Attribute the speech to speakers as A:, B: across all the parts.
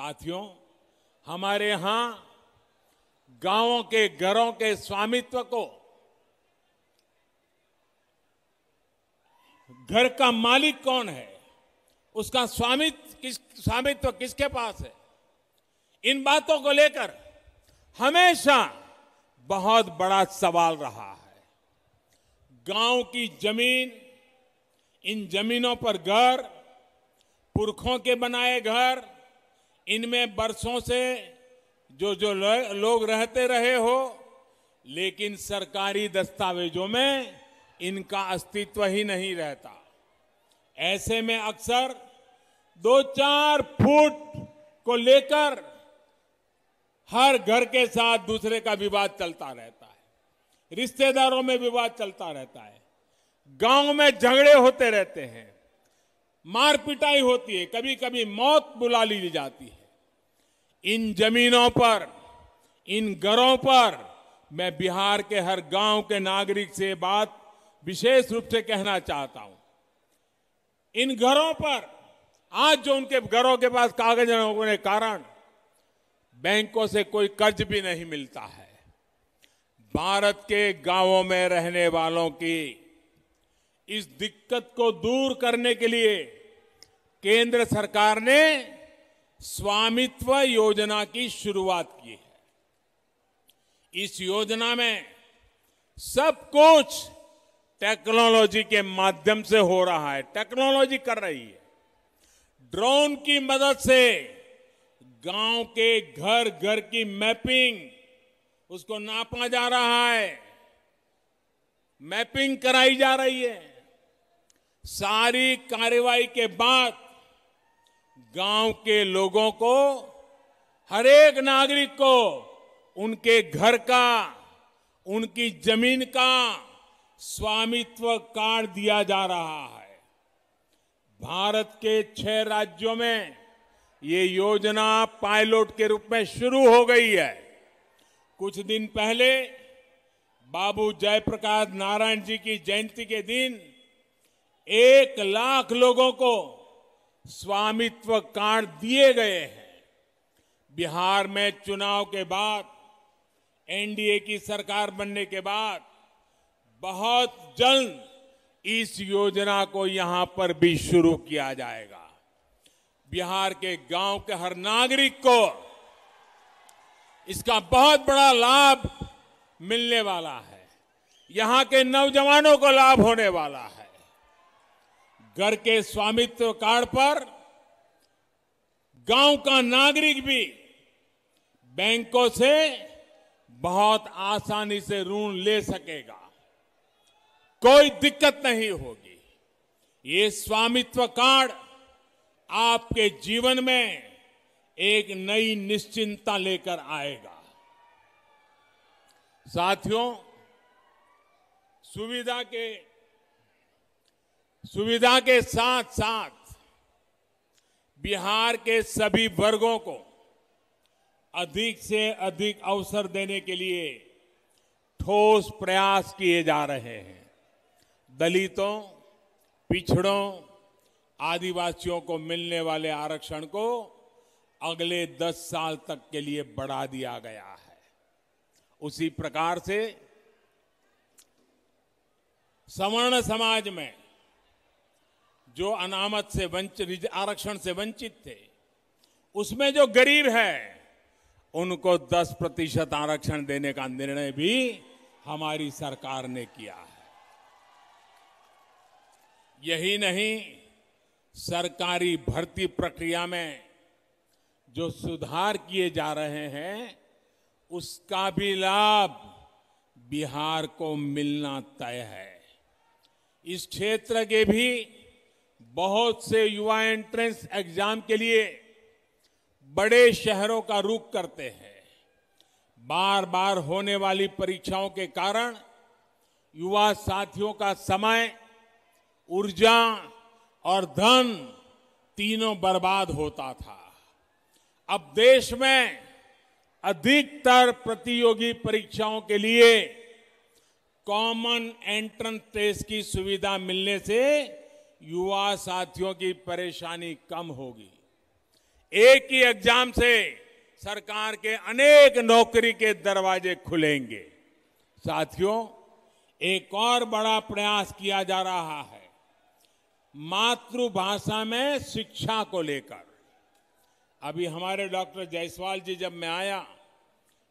A: साथियों, हमारे यहां गांवों के घरों के स्वामित्व को, घर का मालिक कौन है, उसका स्वामित्व किसके पास है, इन बातों को लेकर हमेशा बहुत बड़ा सवाल रहा है। गांव की जमीन, इन जमीनों पर घर, पुरखों के बनाए घर, इनमें बरसों से जो लोग रहते रहे हो, लेकिन सरकारी दस्तावेजों में इनका अस्तित्व ही नहीं रहता। ऐसे में अक्सर 2-4 फुट को लेकर हर घर के साथ दूसरे का विवाद चलता रहता है, रिश्तेदारों में विवाद चलता रहता है, गांव में झगड़े होते रहते हैं, मार पिटाई होती है, कभी कभी मौत बुला ली जाती है। इन जमीनों पर, इन घरों पर मैं बिहार के हर गांव के नागरिक से बात विशेष रूप से कहना चाहता हूं। इन घरों पर आज जो उनके घरों के पास कागज न होने के कारण बैंकों से कोई कर्ज भी नहीं मिलता है। भारत के गांवों में रहने वालों की इस दिक्कत को दूर करने के लिए केंद्र सरकार ने स्वामित्व योजना की शुरुआत की है। इस योजना में सब कुछ टेक्नोलॉजी के माध्यम से हो रहा है, टेक्नोलॉजी कर रही है। ड्रोन की मदद से गांव के घर घर की मैपिंग, उसको नापा जा रहा है, मैपिंग कराई जा रही है। सारी कार्रवाई के बाद गांव के लोगों को, हर एक नागरिक को उनके घर का, उनकी जमीन का स्वामित्व कार्ड दिया जा रहा है। भारत के 6 राज्यों में ये योजना पायलट के रूप में शुरू हो गई है। कुछ दिन पहले बाबू जयप्रकाश नारायण जी की जयंती के दिन 1 लाख लोगों को स्वामित्व कार्ड दिए गए हैं। बिहार में चुनाव के बाद, एनडीए की सरकार बनने के बाद बहुत जल्द इस योजना को यहां पर भी शुरू किया जाएगा। बिहार के गांव के हर नागरिक को इसका बहुत बड़ा लाभ मिलने वाला है। यहां के नौजवानों को लाभ होने वाला है। घर के स्वामित्व कार्ड पर गांव का नागरिक भी बैंकों से बहुत आसानी से ऋण ले सकेगा, कोई दिक्कत नहीं होगी। ये स्वामित्व कार्ड आपके जीवन में एक नई निश्चिंतता लेकर आएगा। साथियों, सुविधा के साथ साथ बिहार के सभी वर्गों को अधिक से अधिक अवसर देने के लिए ठोस प्रयास किए जा रहे हैं। दलितों, पिछड़ों, आदिवासियों को मिलने वाले आरक्षण को अगले 10 साल तक के लिए बढ़ा दिया गया है। उसी प्रकार से सवर्ण समाज में जो अनामत से वंचित, आरक्षण से वंचित थे, उसमें जो गरीब है उनको 10% आरक्षण देने का निर्णय भी हमारी सरकार ने किया है। यही नहीं, सरकारी भर्ती प्रक्रिया में जो सुधार किए जा रहे हैं, उसका भी लाभ बिहार को मिलना तय है। इस क्षेत्र के भी बहुत से युवा एंट्रेंस एग्जाम के लिए बड़े शहरों का रुख करते हैं। बार बार होने वाली परीक्षाओं के कारण युवा साथियों का समय, ऊर्जा और धन तीनों बर्बाद होता था। अब देश में अधिकतर प्रतियोगी परीक्षाओं के लिए कॉमन एंट्रेंस टेस्ट की सुविधा मिलने से युवा साथियों की परेशानी कम होगी। एक ही एग्जाम से सरकार के अनेक नौकरी के दरवाजे खुलेंगे। साथियों, एक और बड़ा प्रयास किया जा रहा है मातृभाषा में शिक्षा को लेकर। अभी हमारे डॉक्टर जायसवाल जी जब मैं आया,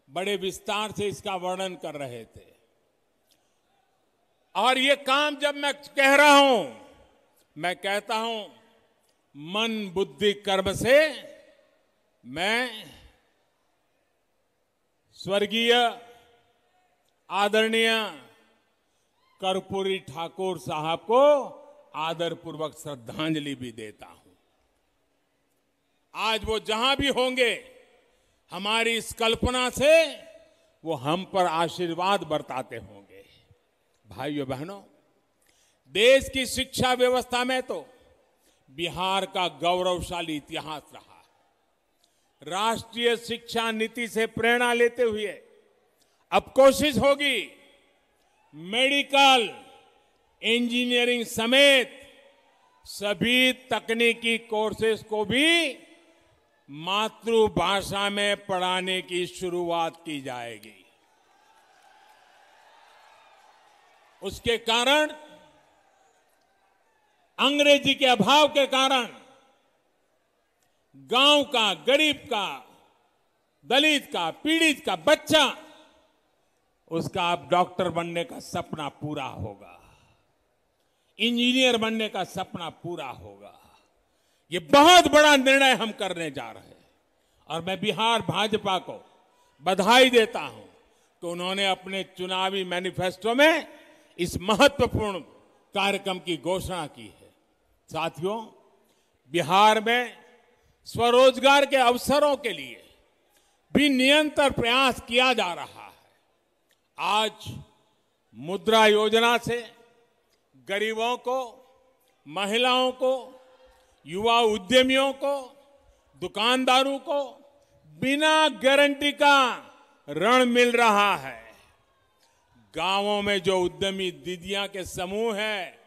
A: बड़े विस्तार से इसका वर्णन कर रहे थे। और ये काम जब मैं कह रहा हूं, मैं कहता हूं मन बुद्धि कर्म से मैं स्वर्गीय आदरणीय कर्पूरी ठाकुर साहब को आदरपूर्वक श्रद्धांजलि भी देता हूं। आज वो जहां भी होंगे, हमारी इस कल्पना से वो हम पर आशीर्वाद बरताते होंगे। भाइयों बहनों, देश की शिक्षा व्यवस्था में तो बिहार का गौरवशाली इतिहास रहा। राष्ट्रीय शिक्षा नीति से प्रेरणा लेते हुए अब कोशिश होगी मेडिकल, इंजीनियरिंग समेत सभी तकनीकी कोर्सेज को भी मातृभाषा में पढ़ाने की शुरुआत की जाएगी। उसके कारण, अंग्रेजी के अभाव के कारण, गांव का, गरीब का, दलित का, पीड़ित का बच्चा, उसका अब डॉक्टर बनने का सपना पूरा होगा, इंजीनियर बनने का सपना पूरा होगा। ये बहुत बड़ा निर्णय हम करने जा रहे हैं और मैं बिहार भाजपा को बधाई देता हूं कि उन्होंने अपने चुनावी मैनिफेस्टो में इस महत्वपूर्ण कार्यक्रम की घोषणा की है। साथियों, बिहार में स्वरोजगार के अवसरों के लिए भी निरंतर प्रयास किया जा रहा है। आज मुद्रा योजना से गरीबों को, महिलाओं को, युवा उद्यमियों को, दुकानदारों को बिना गारंटी का ऋण मिल रहा है। गांवों में जो उद्यमी दीदियां के समूह हैं,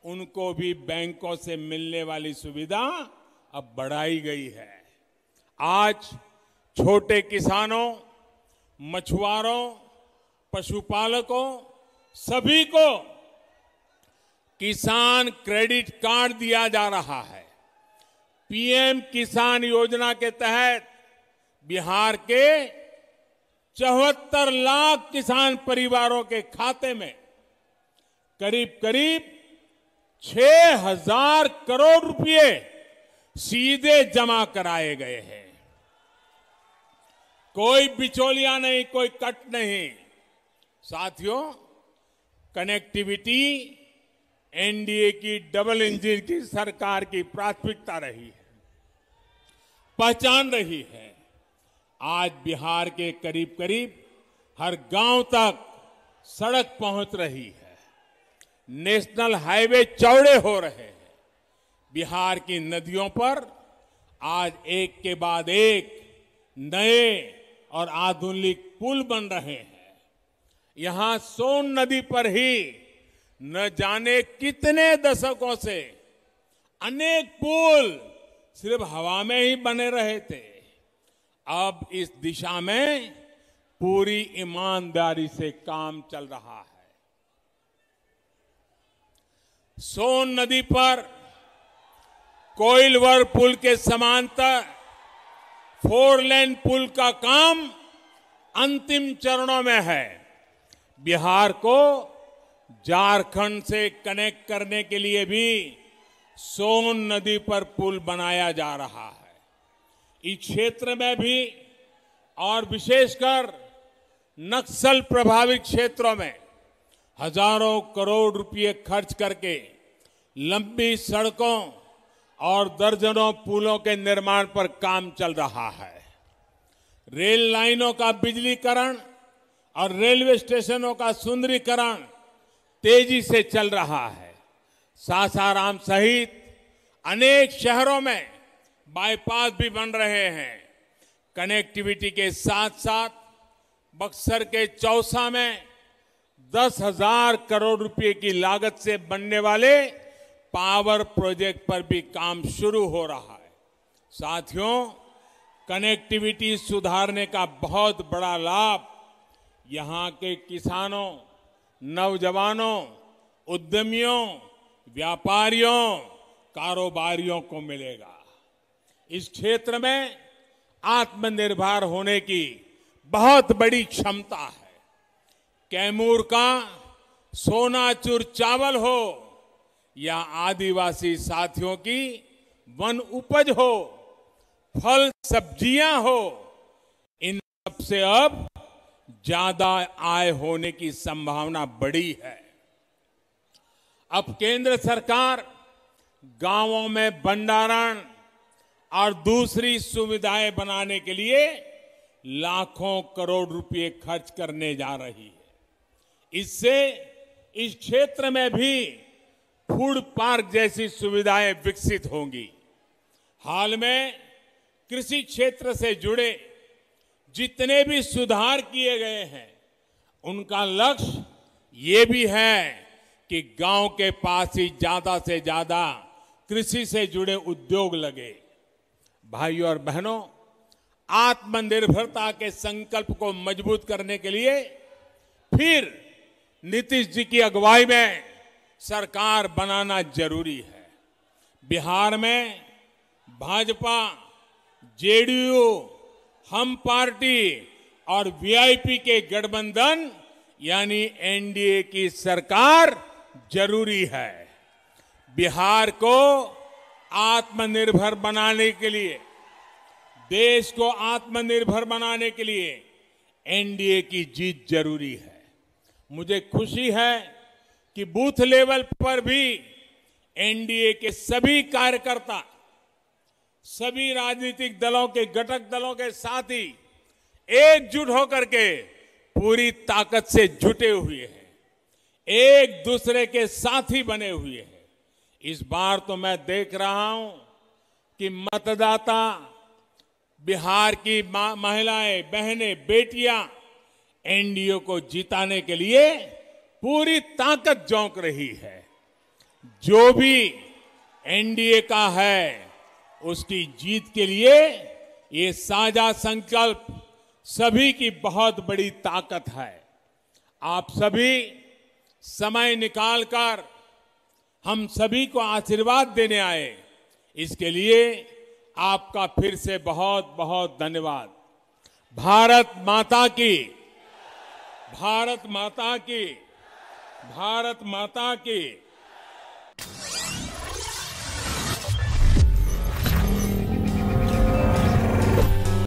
A: उनको भी बैंकों से मिलने वाली सुविधा अब बढ़ाई गई है। आज छोटे किसानों, मछुआरों, पशुपालकों, सभी को किसान क्रेडिट कार्ड दिया जा रहा है। पीएम किसान योजना के तहत बिहार के 74 लाख किसान परिवारों के खाते में करीब करीब 6,000 करोड़ रुपए सीधे जमा कराए गए हैं। कोई बिचौलिया नहीं, कोई कट नहीं। साथियों, कनेक्टिविटी एनडीए की डबल इंजन की सरकार की प्राथमिकता रही है, पहचान रही है। आज बिहार के करीब करीब हर गांव तक सड़क पहुंच रही है, नेशनल हाईवे चौड़े हो रहे हैं। बिहार की नदियों पर आज एक के बाद एक नए और आधुनिक पुल बन रहे हैं। यहां सोन नदी पर ही न जाने कितने दशकों से अनेक पुल सिर्फ हवा में ही बने रहे थे। अब इस दिशा में पूरी ईमानदारी से काम चल रहा है। सोन नदी पर कोइलवर पुल के समांतर 4 लेन पुल का काम अंतिम चरणों में है। बिहार को झारखंड से कनेक्ट करने के लिए भी सोन नदी पर पुल बनाया जा रहा है। इस क्षेत्र में भी और विशेषकर नक्सल प्रभावित क्षेत्रों में हजारों करोड़ रुपए खर्च करके लंबी सड़कों और दर्जनों पुलों के निर्माण पर काम चल रहा है। रेल लाइनों का बिजलीकरण और रेलवे स्टेशनों का सुंदरीकरण तेजी से चल रहा है। सासाराम सहित अनेक शहरों में बाईपास भी बन रहे हैं। कनेक्टिविटी के साथ साथ बक्सर के चौसा में 10,000 करोड़ रुपए की लागत से बनने वाले पावर प्रोजेक्ट पर भी काम शुरू हो रहा है। साथियों, कनेक्टिविटी सुधारने का बहुत बड़ा लाभ यहां के किसानों, नौजवानों, उद्यमियों, व्यापारियों, कारोबारियों को मिलेगा। इस क्षेत्र में आत्मनिर्भर होने की बहुत बड़ी क्षमता है। कैमूर का सोनाचूर चावल हो या आदिवासी साथियों की वन उपज हो, फल सब्जियां हो, इन सब से अब ज्यादा आय होने की संभावना बड़ी है। अब केंद्र सरकार गांवों में भंडारण और दूसरी सुविधाएं बनाने के लिए लाखों करोड़ रुपए खर्च करने जा रही है। इससे इस क्षेत्र में भी फूड पार्क जैसी सुविधाएं विकसित होंगी। हाल में कृषि क्षेत्र से जुड़े जितने भी सुधार किए गए हैं, उनका लक्ष्य ये भी है कि गांव के पास ही ज्यादा से ज्यादा कृषि से जुड़े उद्योग लगे। भाइयों और बहनों, आत्मनिर्भरता के संकल्प को मजबूत करने के लिए फिर नीतीश जी की अगुवाई में सरकार बनाना जरूरी है। बिहार में भाजपा, जेडीयू, हम पार्टी और वीआईपी के गठबंधन यानी एनडीए की सरकार जरूरी है। बिहार को आत्मनिर्भर बनाने के लिए, देश को आत्मनिर्भर बनाने के लिए एनडीए की जीत जरूरी है। मुझे खुशी है कि बूथ लेवल पर भी एनडीए के सभी कार्यकर्ता, सभी राजनीतिक दलों के घटक दलों के साथी एकजुट होकर के पूरी ताकत से जुटे हुए हैं, एक दूसरे के साथी बने हुए हैं। इस बार तो मैं देख रहा हूं कि मतदाता, बिहार की महिलाएं, बहनें, बेटियां एनडीए को जिताने के लिए पूरी ताकत झोंक रही है। जो भी एनडीए का है, उसकी जीत के लिए ये साझा संकल्प सभी की बहुत बड़ी ताकत है। आप सभी समय निकालकर हम सभी को आशीर्वाद देने आए, इसके लिए आपका फिर से बहुत बहुत धन्यवाद। भारत माता की, भारत माता की, भारत माता की।